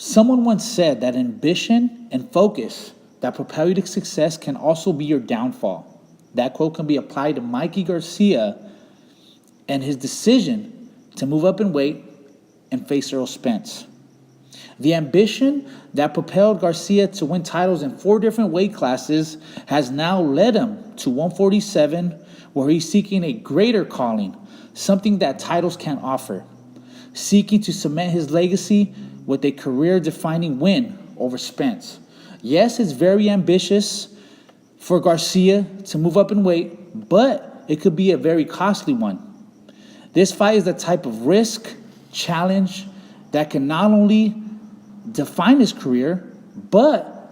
Someone once said that ambition and focus that propel you to success can also be your downfall. That quote can be applied to Mikey Garcia and his decision to move up in weight and face Errol Spence. The ambition that propelled Garcia to win titles in 4 different weight classes has now led him to 147, where he's seeking a greater calling, something that titles can't offer, seeking to cement his legacy with a career-defining win over Spence. Yes, it's very ambitious for Garcia to move up in weight, but it could be a very costly one. This fight is the type of risk, challenge that can not only define his career, but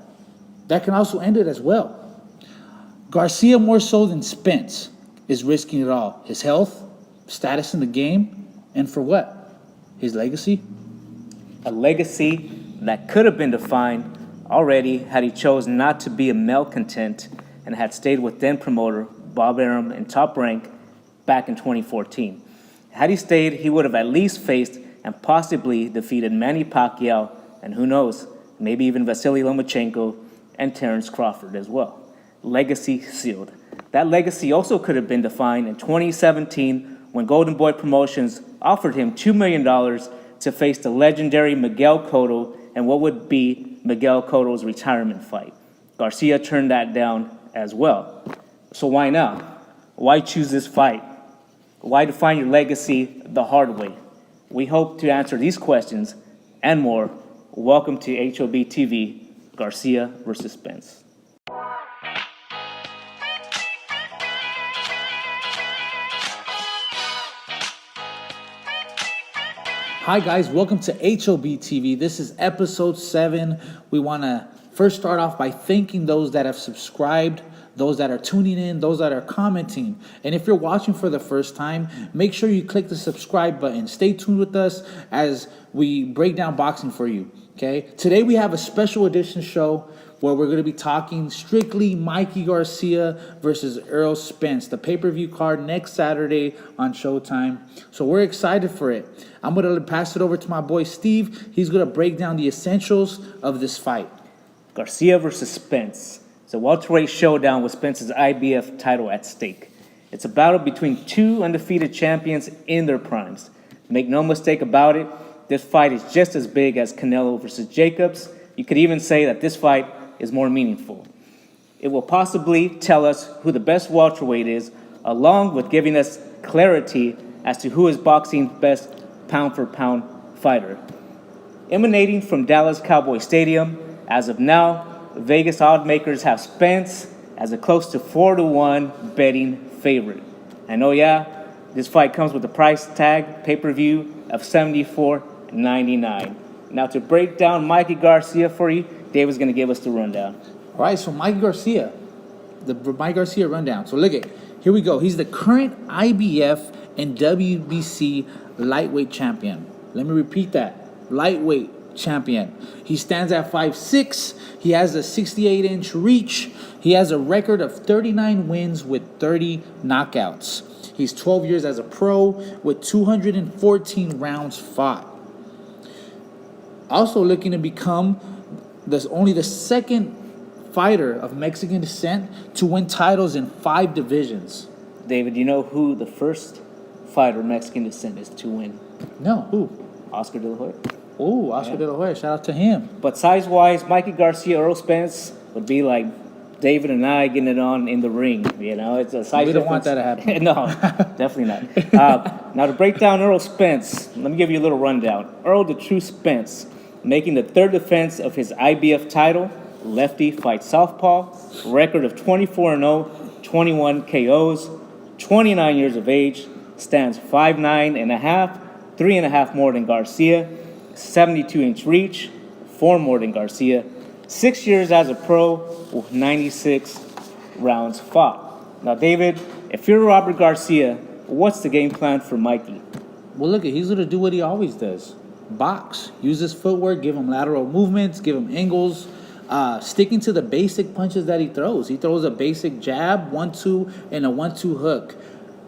that can also end it as well. Garcia, more so than Spence, is risking it all. His health, status in the game, and for what? His legacy? A legacy that could have been defined already had he chosen not to be a malcontent and had stayed with then promoter Bob Arum in Top Rank back in 2014. Had he stayed, he would have at least faced and possibly defeated Manny Pacquiao, and who knows, maybe even Vasily Lomachenko and Terrence Crawford as well. Legacy sealed. That legacy also could have been defined in 2017 when Golden Boy Promotions offered him $2 million to face the legendary Miguel Cotto and what would be Miguel Cotto's retirement fight. Garcia turned that down as well. So why now? Why choose this fight? Why define your legacy the hard way? We hope to answer these questions and more. Welcome to HOB TV, Garcia versus Spence. Hi guys, welcome to HOB TV. This is episode 7. We want to first start off by thanking those that have subscribed, those that are tuning in, those that are commenting. And if you're watching for the first time, make sure you click the subscribe button. Stay tuned with us as we break down boxing for you, okay? Today we have a special edition show where we're going to be talking strictly Mikey Garcia versus Errol Spence, the pay-per-view card next Saturday on Showtime. So we're excited for it. I'm going to pass it over to my boy Steve. He's going to break down the essentials of this fight. Garcia versus Spence. It's a welterweight showdown with Spence's IBF title at stake. It's a battle between 2 undefeated champions in their primes. Make no mistake about it, this fight is just as big as Canelo versus Jacobs. You could even say that this fight is more meaningful. It will possibly tell us who the best welterweight is, along with giving us clarity as to who is boxing's best pound-for-pound fighter. Emanating from Dallas Cowboy Stadium, as of now, Vegas odd makers have Spence as a close to 4-1 betting favorite. And oh yeah, this fight comes with a price tag pay-per-view of $74.99. Now to break down Mikey Garcia for you, David's going to give us the rundown. All right, so Mikey Garcia, the Mikey Garcia rundown. So look at, here we go. He's the current IBF and WBC lightweight champion. Let me repeat that. Lightweight champion. He stands at 5'6". He has a 68-inch reach. He has a record of 39 wins with 30 knockouts. He's 12 years as a pro with 214 rounds fought. Also looking to become only the second fighter of Mexican descent to win titles in 5 divisions. David, do you know who the first fighter of Mexican descent is to win? No, who? Oscar De La Hoya. Oh, Oscar De La Hoya. Shout out to him. But size-wise, Mikey Garcia, Errol Spence would be like David and I getting it on in the ring. You know, it's a size We don't want difference. that to happen. No, definitely not. Now to break down Errol Spence, let me give you a little rundown. Errol the True Spence, making the 3rd defense of his IBF title. Lefty fights southpaw. Record of 24-0, 21 KOs. 29 years of age. Stands 5'9" and a half, 3.5 more than Garcia. 72-inch reach, 4 more than Garcia. 6 years as a pro with 96 rounds fought. Now, David, if you're Robert Garcia, what's the game plan for Mikey? Well, look, he's going to do what he always does. Box. Use his footwork, give him lateral movements, give him angles, sticking to the basic punches that he throws. He throws a basic jab, 1-2, and a 1-2 hook.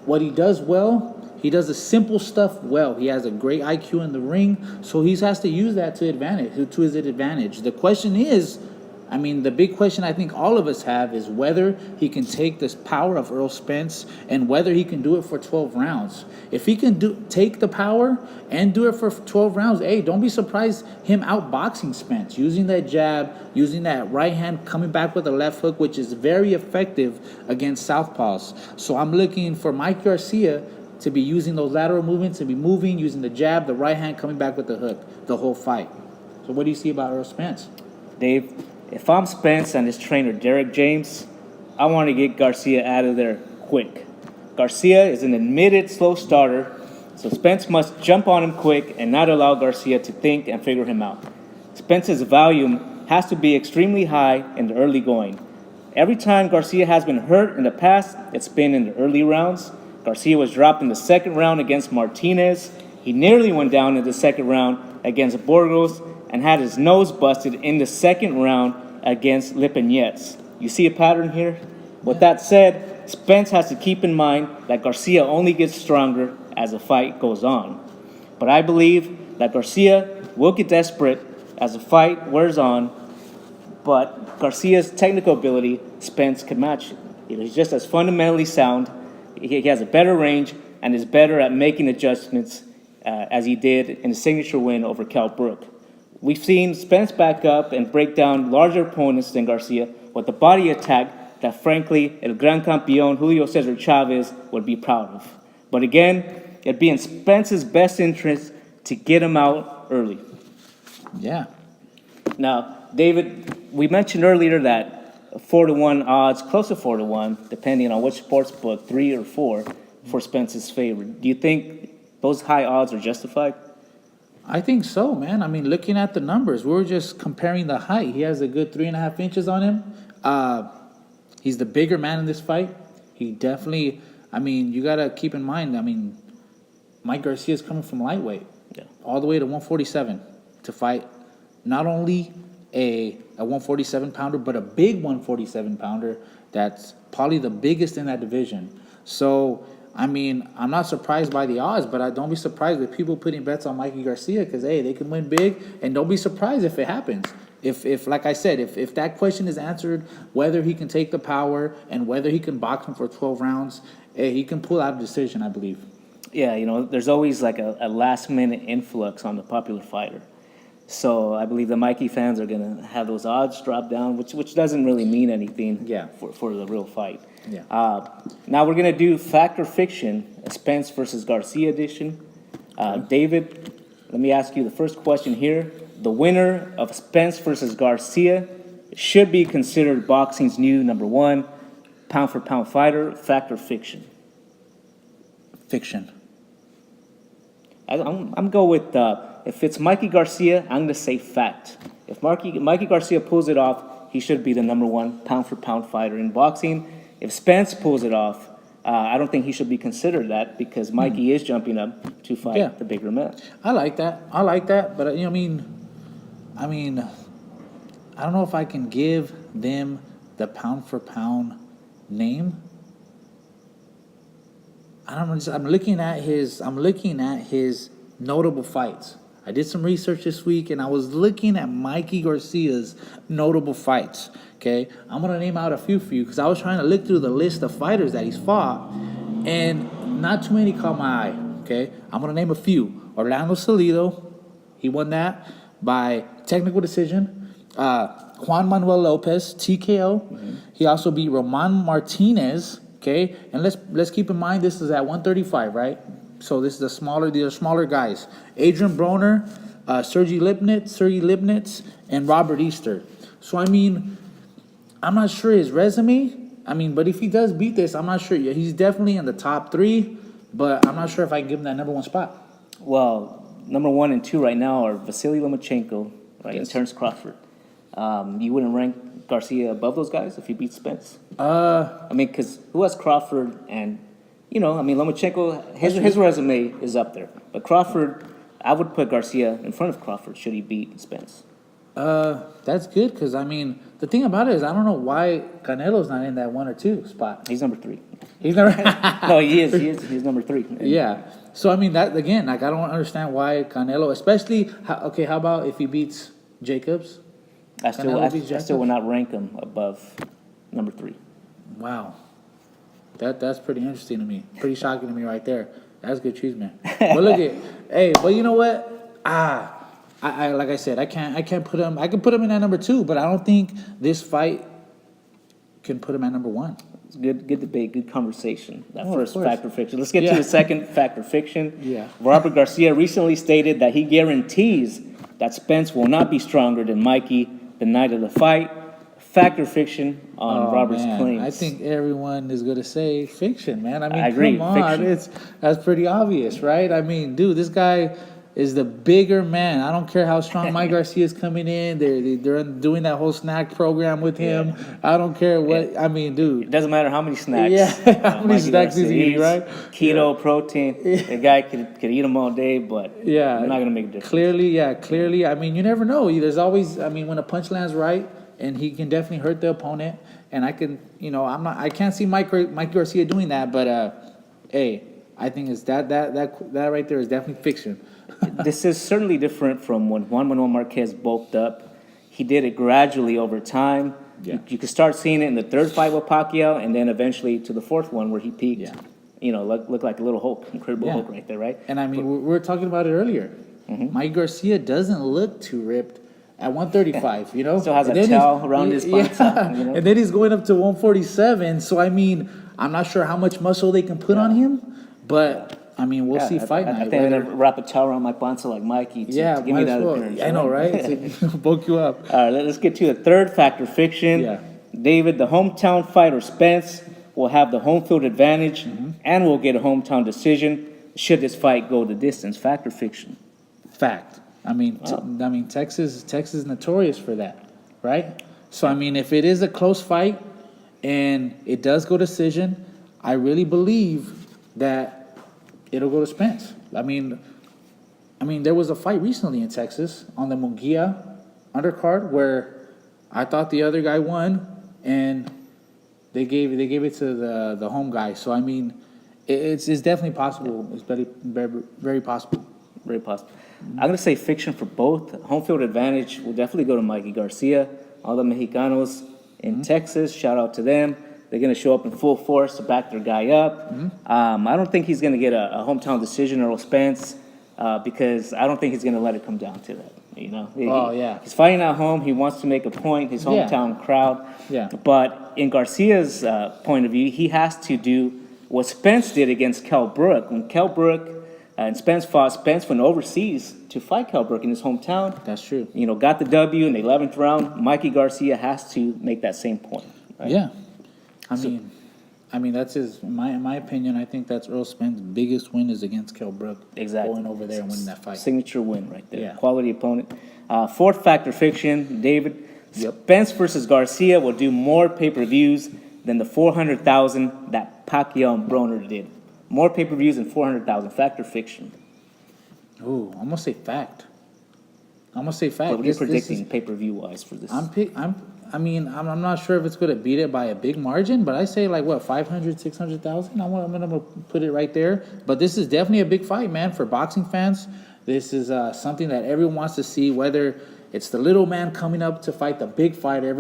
What he does well, He does the simple stuff well. He has a great IQ in the ring, so he has to use that to his advantage. The question is, I mean, the big question I think all of us have is whether he can take this power of Errol Spence and whether he can do it for 12 rounds. If he can take the power and do it for 12 rounds, hey, don't be surprised him outboxing Spence, using that jab, using that right hand, coming back with a left hook, which is very effective against southpaws. So I'm looking for Mike Garcia to be using those lateral movements, to be moving, using the jab, the right hand, coming back with the hook, the whole fight. So what do you see about Errol Spence? Dave, if I'm Spence and his trainer Derek James, I want to get Garcia out of there quick. Garcia is an admitted slow starter, so Spence must jump on him quick and not allow Garcia to think and figure him out. Spence's volume has to be extremely high in the early going. Every time Garcia has been hurt in the past, it's been in the early rounds. Garcia was dropped in the second round against Martinez. He nearly went down in the second round against Burgos and had his nose busted in the second round against Lipinets. You see a pattern here? With that said, Spence has to keep in mind that Garcia only gets stronger as the fight goes on. But I believe that Garcia will get desperate as the fight wears on, but Garcia's technical ability, Spence can match. He's just as fundamentally sound. He has a better range and is better at making adjustments as he did in the signature win over Cal Brook. We've seen Spence back up and break down larger opponents than Garcia with the body attack that, frankly, El Gran Campeón Julio Cesar Chavez would be proud of. But again, it'd be in Spence's best interest to get him out early. Yeah. Now, David, we mentioned earlier that 4-1 odds, close to 4-1, depending on which sports book, 3 or 4, for Spence's favor. Do you think those high odds are justified? I think so, man. I mean, looking at the numbers, we were just comparing the height. He has a good 3.5 inches on him. He's the bigger man in this fight. He definitely, I mean, you got to keep in mind, I mean, Mike Garcia is coming from lightweight all the way to 147 to fight not only a 147 pounder, but a big 147 pounder that's probably the biggest in that division. So, I mean, I'm not surprised by the odds, but I don't be surprised with people putting bets on Mikey Garcia because, hey, they can win big, and don't be surprised if it happens. If like I said, if that question is answered, whether he can take the power and whether he can box him for 12 rounds, he can pull out a decision, I believe. Yeah, there's always like a last-minute influx on the popular fighter. So I believe the Mikey fans are going to have those odds drop down, which doesn't really mean anything for the real fight. Yeah. Now we're going to do Fact or Fiction, a Spence versus Garcia edition. David, let me ask you the first question here. The winner of Spence versus Garcia should be considered boxing's new #1 pound-for-pound fighter. Fact or fiction? Fiction. I'm going with, if it's Mikey Garcia, I'm going to say fact. If Mikey Garcia pulls it off, he should be the #1 pound-for-pound fighter in boxing. If Spence pulls it off, I don't think he should be considered that because Mikey is jumping up to fight the bigger man. I like that, but I mean, I don't know if I can give them the pound-for-pound name. I don't know. I'm looking at his notable fights. I did some research this week, and I was looking at Mikey Garcia's notable fights. Okay, I'm gonna name out a few for you because I was trying to look through the list of fighters that he's fought, and not too many caught my eye. Okay, I'm gonna name a few. Orlando Salido, he won that by technical decision. Juan Manuel Lopez, TKO. Mm-hmm. He also beat Roman Martinez. Okay, and let's keep in mind this is at 135, right? So this is these are smaller guys. Adrian Broner, Sergey Lipnitz, and Robert Easter. So I mean, I'm not sure his resume. I mean, but if he does beat this, I'm not sure. He's definitely in the top 3, but I'm not sure if I can give him that #1 spot. Well, #1 and 2 right now are Vasily Lomachenko, right, and Terence Crawford. You wouldn't rank Garcia above those guys if he beats Spence? I mean, because who has Crawford and, Lomachenko, his resume is up there. But Crawford, I would put Garcia in front of Crawford should he beat Spence. That's good because I mean the thing about it is I don't know why Canelo's not in that 1 or 2 spot. He's number 3. He's never. No, he is. He's number 3. Yeah. So I mean that again, like I don't understand why Canelo, especially how about if he beats Jacobs? I still will not rank him above number 3. Wow. That's pretty interesting to me. Pretty shocking to me right there. That's good cheese, man. But look at, hey, but you know what? I like I said, I can't put him. I can put him in at number 2, but I don't think this fight can put him at number 1. It's good debate, good conversation. That Oh, first of course. fact or fiction. Let's get Yeah. to the second fact or fiction. Yeah. Robert Garcia recently stated that he guarantees that Spence will not be stronger than Mikey the night of the fight. Fact or fiction on Robert's claims? I think everyone is going to say fiction, man. I mean, I agree, come on. fiction. That's pretty obvious, right? I mean, dude, this guy is the bigger man. I don't care how strong Mike Garcia is coming in. They're doing that whole snack program with him. Yeah. I don't care what. I mean, It dude. doesn't matter how many snacks. Yeah, how many Mikey snacks is Garcia he eating, eats, right? Keto, protein. The guy could eat them all day, but Yeah, not going to make a difference. Clearly. I mean, you never know. There's always. I mean, when a punch lands right, and he can definitely hurt the opponent. And I can, I can't see Mike Garcia doing that. But hey, I think it's that right there is definitely fiction. This is certainly different from when Juan Manuel Marquez bulked up. He did it gradually over time. Yeah. You could start seeing it in the 3rd fight with Pacquiao, and then eventually to the 4th one where he peaked. Yeah. Looked like a little Hulk, Incredible Hulk right there, right? And I mean, we were talking about it earlier. Mike Garcia doesn't look too ripped at 135, Still has And a then towel he's- around his yeah. buttock, And then he's going up to 147. So, I mean, I'm not sure how much muscle they can put on him. But, I mean, we'll see fight I night. think I'm going to wrap a towel around my panza like Mikey to give me might that as well. appearance. I know, right? To bulk you up. All right, let's get to the 3rd fact or fiction. Yeah. David, the hometown fighter Spence will have the home field advantage and will get a hometown decision should this fight go the distance. Fact or fiction? Fact. I mean, Texas is notorious for that, right? So I mean, if it is a close fight and it does go decision, I really believe that it'll go to Spence. I mean, there was a fight recently in Texas on the Munguia undercard where I thought the other guy won, and they gave it to the home guy. So I mean, it's definitely possible. It's very, very, very possible. Very possible. I'm going to say fiction for both. Home field advantage will definitely go to Mikey Garcia. All the Mexicanos in Texas, shout out to them. They're going to show up in full force to back their guy up. I don't think he's going to get a hometown decision, Errol Spence, because I don't think he's going to let it come down to that. He's fighting at home. He wants to make a point. His hometown crowd. Yeah. But in Garcia's point of view, he has to do what Spence did against Kell Brook. When Kell Brook and Spence fought, Spence went overseas to fight Kell Brook in his hometown. That's true. Got the W in the 11th round. Mikey Garcia has to make that same point. Right? Yeah. I mean that's in my opinion, I think that's Errol Spence's biggest win is against Kell Brook. Exactly. Going over there and winning that fight. Signature win right there. Yeah. Quality opponent. 4th factor fiction, David. Yep. Spence versus Garcia will do more pay-per-views than the 400,000 that Pacquiao and Broner did. More pay-per-views than 400,000. Fact or fiction? Ooh, I'm gonna say fact. What are you predicting pay-per-view wise for this? I'm not sure if it's gonna beat it by a big margin, but I say 500, 600,000. I'm gonna put it right there. But this is definitely a big fight, man, for boxing fans. This is something that everyone wants to see, whether it's the little man coming up to fight the big fighter.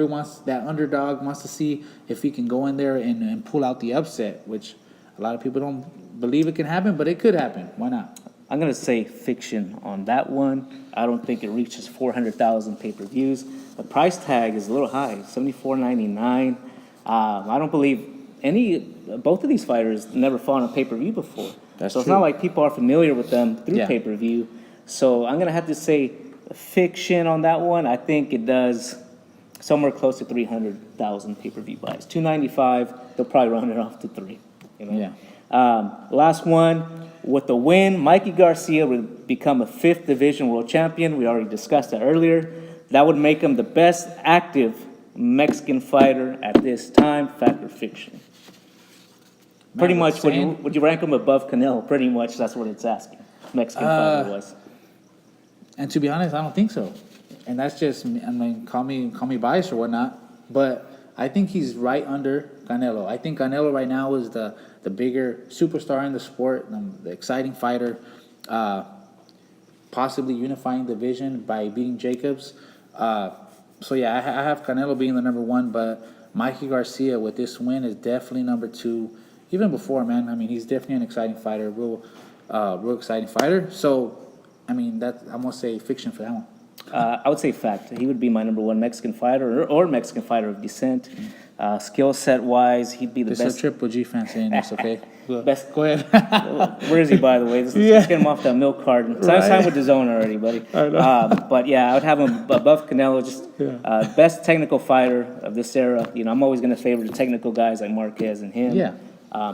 That underdog wants to see if he can go in there and pull out the upset, which a lot of people don't believe it can happen, but it could happen. Why not? I'm going to say fiction on that one. I don't think it reaches 400,000 pay-per-views. The price tag is a little high, $74.99. I don't believe both of these fighters never fought on pay-per-view before. That's so it's true. not like people are familiar with them through Yeah. pay-per-view. So I'm going to have to say fiction on that one. I think it does somewhere close to 300,000 pay-per-view buys. 295, they'll probably round it off to 3. Yeah. Last one. With the win, Mikey Garcia would become a 5th division world champion. We already discussed that earlier. That would make him the best active Mexican fighter at this time. Fact or fiction? Pretty much, would you rank him above Canelo? Pretty much, that's what it's asking. Mexican fighter was. And to be honest, I don't think so. and that's just, I mean, call me biased or whatnot, but I think he's right under Canelo. I think Canelo right now is the bigger superstar in the sport, the exciting fighter, possibly unifying the division by beating Jacobs. So yeah, I have Canelo being the number one, but Mikey Garcia with this win is definitely number two. Even before, man, I mean, he's definitely an exciting fighter, real exciting fighter. So, I mean, I'm gonna say fiction for that one. I would say fact. He would be my number one Mexican fighter or Mexican fighter of descent. Skill set wise, he'd be the best. This is a Triple G fan saying this, okay? Best. Go ahead. Where is he, by the way? Let's get him off that milk carton. Sign with the zone already, buddy. I know. But yeah, I would have him above Canelo. Just best technical fighter of this era. You know, I'm always going to favor the technical guys like Marquez and him. Yeah.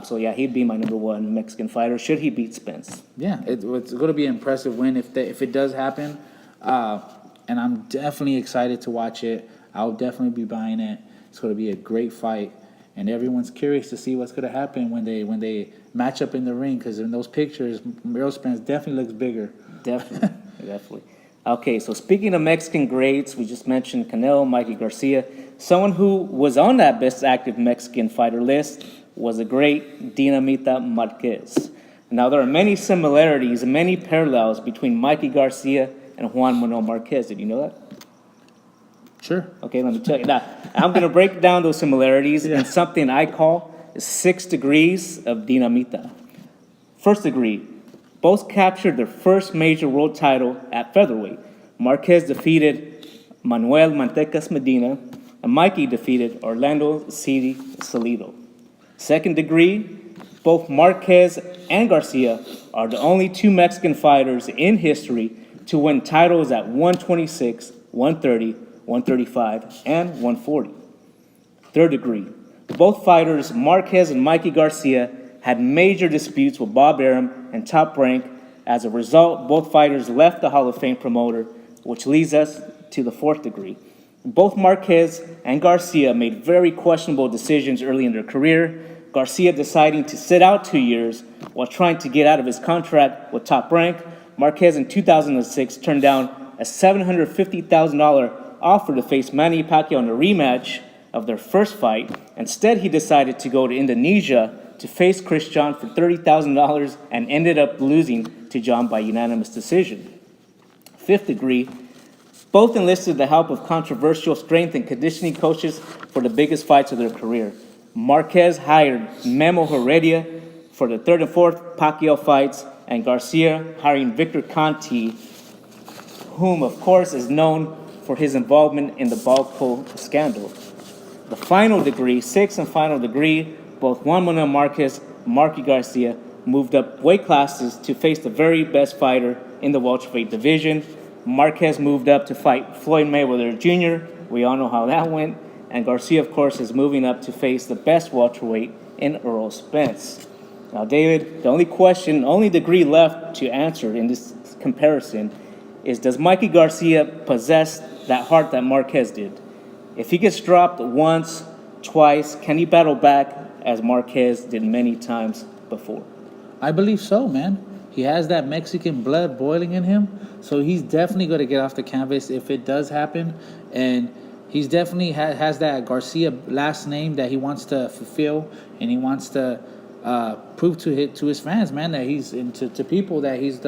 So yeah, he'd be my number one Mexican fighter. Should he beat Spence? Yeah, it's going to be an impressive win if it does happen. And I'm definitely excited to watch it. I'll definitely be buying it. It's going to be a great fight, and everyone's curious to see what's going to happen when they match up in the ring. Because in those pictures, Errol Spence definitely looks bigger. Definitely. Okay, so speaking of Mexican greats, we just mentioned Canelo, Mikey Garcia. Someone who was on that best active Mexican fighter list was the great Dinamita Marquez. Now, there are many similarities and many parallels between Mikey Garcia and Juan Manuel Marquez. Did you know that? Sure. Okay, let me tell you. Now, I'm going to break down those similarities in something I call 6 degrees of Dinamita. First degree, both captured their first major world title at featherweight. Marquez defeated Manuel Mantecas Medina, and Mikey defeated Orlando City Salido. Second degree, both Marquez and Garcia are the only two Mexican fighters in history to win titles at 126, 130, 135, and 140. Third degree, both fighters, Marquez and Mikey Garcia, had major disputes with Bob Arum and Top Rank. As a result, both fighters left the Hall of Fame promoter, which leads us to the fourth degree. Both Marquez and Garcia made very questionable decisions early in their career, Garcia deciding to sit out 2 years while trying to get out of his contract with Top Rank. Marquez in 2006 turned down a $750,000 offer to face Manny Pacquiao in a rematch of their first fight. Instead, he decided to go to Indonesia to face Chris John for $30,000 and ended up losing to John by unanimous decision. Fifth degree, both enlisted the help of controversial strength and conditioning coaches for the biggest fights of their career. Marquez hired Memo Heredia for the third and fourth Pacquiao fights, and Garcia hiring Victor Conti, whom of course is known for his involvement in the Balco scandal. The final degree, sixth and final degree, both Juan Manuel Marquez and Mikey Garcia moved up weight classes to face the very best fighter in the welterweight division. Marquez moved up to fight Floyd Mayweather Jr. We all know how that went. And Garcia, of course, is moving up to face the best welterweight in Errol Spence. Now, David, the only degree left to answer in this comparison is, does Mikey Garcia possess that heart that Marquez did? If he gets dropped once, twice, can he battle back as Marquez did many times before? I believe so, man. He has that Mexican blood boiling in him, so he's definitely going to get off the canvas if it does happen. And he's definitely has that Garcia last name that he wants to fulfill, and he wants to prove to his fans, man, that he's to people that he's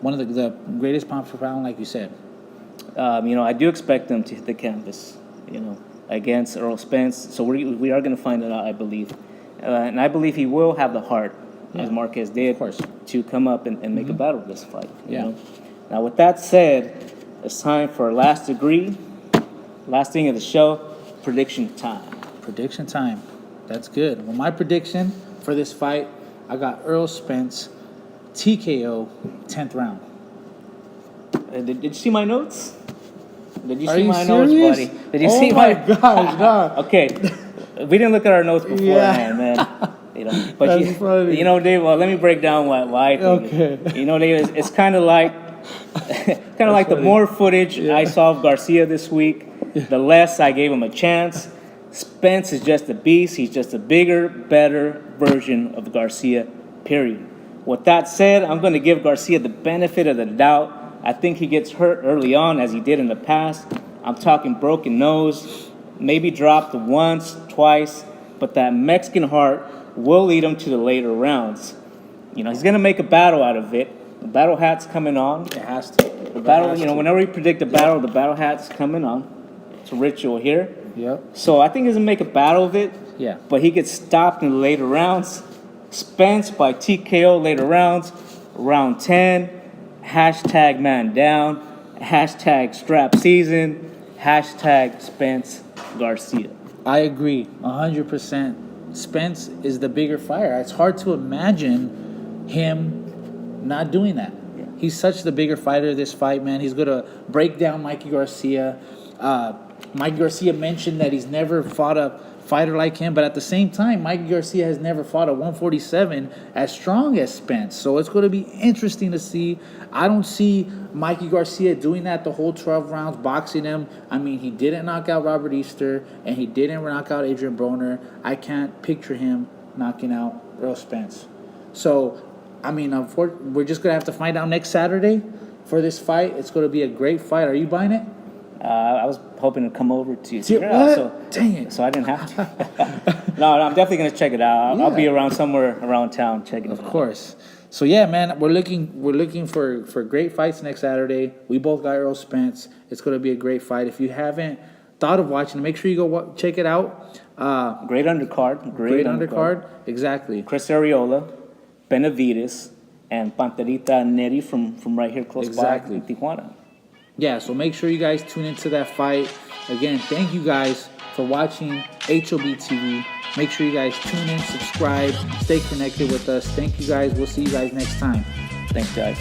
one of the greatest pound for pound, like you said. I do expect them to hit the canvas, against Errol Spence. So we are going to find it out, I believe. And I believe he will have the heart, as Marquez did, of course, to come up and make a battle of this fight. You Yeah. know? Now, with that said, it's time for our last degree, last thing of the show, prediction time. Prediction time. That's good. Well, my prediction for this fight, I got Errol Spence, TKO, 10th round. Did you see my notes? Did you Are see you my serious? notes, buddy? Did you see my gosh, no. Okay, we didn't look at our notes beforehand, man. But That's funny. Dave. Well, let me break down what I think. Okay. Dave, it's kind of like, the more footage I saw of Garcia this week, the less I gave him a chance. Spence is just a beast. He's just a bigger, better version of Garcia. Period. With that said, I'm going to give Garcia the benefit of the doubt. I think he gets hurt early on, as he did in the past. I'm talking broken nose, maybe dropped once, twice, but that Mexican heart will lead him to the later rounds. You know, he's going to make a battle out of it. The battle hat's coming on. It has to. The battle, you know, whenever we predict a battle, the battle hat's coming on. It's a ritual here. Yep. So I think he's going to make a battle of it. Yeah. But he gets stopped in the later rounds. Spence by TKO later rounds. Round 10. Hashtag man down. Hashtag strap season. Hashtag Spence Garcia. I agree 100%. Spence is the bigger fighter. It's hard to imagine him not doing that. Yeah. He's such the bigger fighter of this fight, man. He's going to break down Mikey Garcia. Mikey Garcia mentioned that he's never fought a fighter like him, but at the same time, Mikey Garcia has never fought a 147 as strong as Spence. So it's going to be interesting to see. I don't see Mikey Garcia doing that the whole 12 rounds, boxing him. I mean, he didn't knock out Robert Easter, and he didn't knock out Adrian Broner. I can't picture him knocking out Errol Spence. So, I mean, we're just going to have to find out next Saturday for this fight. It's going to be a great fight. Are you buying it? I was hoping to come over to See, check it out, what? Dang it. so I didn't have to. No, I'm definitely gonna check it out. I'll be around somewhere around town checking it out. Of course. So yeah, man, we're looking for great fights next Saturday. We both got Errol Spence. It's going to be a great fight. If you haven't thought of watching it, make sure you go check it out. Great undercard. Great undercard. Exactly. Chris Arreola, Benavides, and Panterita Neri from right here close by in Tijuana. Yeah, so make sure you guys tune into that fight. Again, thank you guys for watching HOB TV. Make sure you guys tune in, subscribe, stay connected with us. Thank you guys. We'll see you guys next time. Thanks, guys.